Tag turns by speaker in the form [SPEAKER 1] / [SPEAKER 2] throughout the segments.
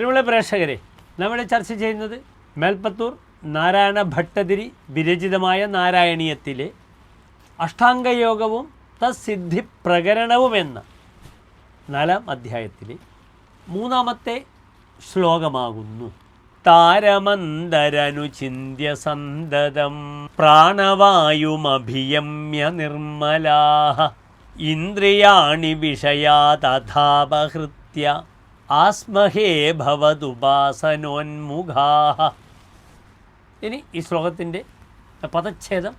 [SPEAKER 1] പ്രിയമുള്ള പ്രേക്ഷകരെ, നമ്മുടെ ചർച്ച ചെയ്യുന്നത് മേൽപ്പത്തൂർ നാരായണ ഭട്ടതിരി വിരചിതമായ നാരായണീയത്തിലെ അഷ്ടാംഗയോഗവും തസ്സിദ്ധി പ്രകരണവുമെന്ന 4-ാം അധ്യായത്തിലെ 3-ാമത്തെ ശ്ലോകമാകുന്നു. താരമന്തരനുചിന്യ സന്തതം പ്രാണവായുമഭിയമ്യ നിർമ്മലാഃ ഇന്ദ്രിയാണി വിഷയാ തഥാപഹൃത്യ ആസ്മഹേ ഭവതുപാസനോന്മുഖാഃ. ഇനി ഈ ശ്ലോകത്തിൻ്റെ പദച്ഛേദം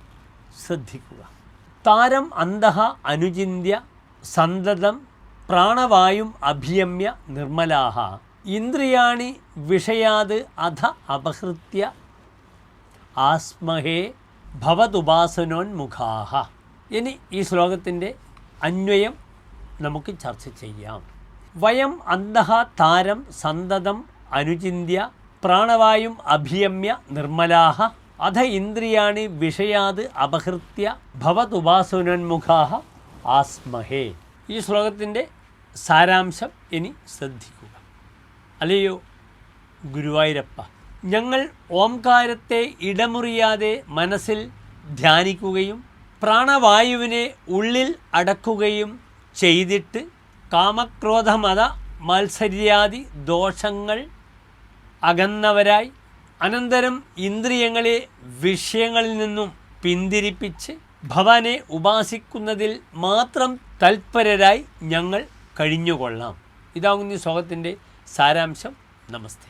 [SPEAKER 1] ശ്രദ്ധിക്കുക. താരം അന്തഃ അനുചിന്യ സന്തതം പ്രാണവായും അഭിയമ്യ നിർമ്മലാഃ ഇന്ദ്രിയാണി വിഷയാത് അധ അപഹൃത്യ ആസ്മഹേ ഭവതുപാസനോന്മുഖാഃ. ഇനി ഈ ശ്ലോകത്തിൻ്റെ അന്വയം നമുക്ക് ചർച്ച ചെയ്യാം. വയം അന്തഃ താരം സന്തതം അനുചിന്യ പ്രാണവായും അഭിയമ്യ നിർമ്മലാഃ അധ ഇന്ദ്രിയാണി വിഷയാത് അപഹൃത്യ ഭവതുപാസനോന്മുഖാഃ ആസ്മഹേ. ഈ ശ്ലോകത്തിൻ്റെ സാരാംശം ഇനി ശ്രദ്ധിക്കുക. അല്ലയോ ഗുരുവായൂരപ്പ, ഞങ്ങൾ ഓംകാരത്തെ ഇടമുറിയാതെ മനസ്സിൽ ധ്യാനിക്കുകയും പ്രാണവായുവിനെ ഉള്ളിൽ അടക്കുകയും ചെയ്തിട്ട് കാമക്രോധമത മാത്സര്യാദി ദോഷങ്ങൾ അകന്നവരായി അനന്തരം ഇന്ദ്രിയങ്ങളെ വിഷയങ്ങളിൽ നിന്നും പിന്തിരിപ്പിച്ച് ഭവാനെ ഉപാസിക്കുന്നതിൽ മാത്രം തൽപരരായി ഞങ്ങൾ കഴിഞ്ഞുകൊള്ളാം. ഇതാകുന്ന ഈ ശ്ലോകത്തിൻ്റെ സാരാംശം. നമസ്തേ.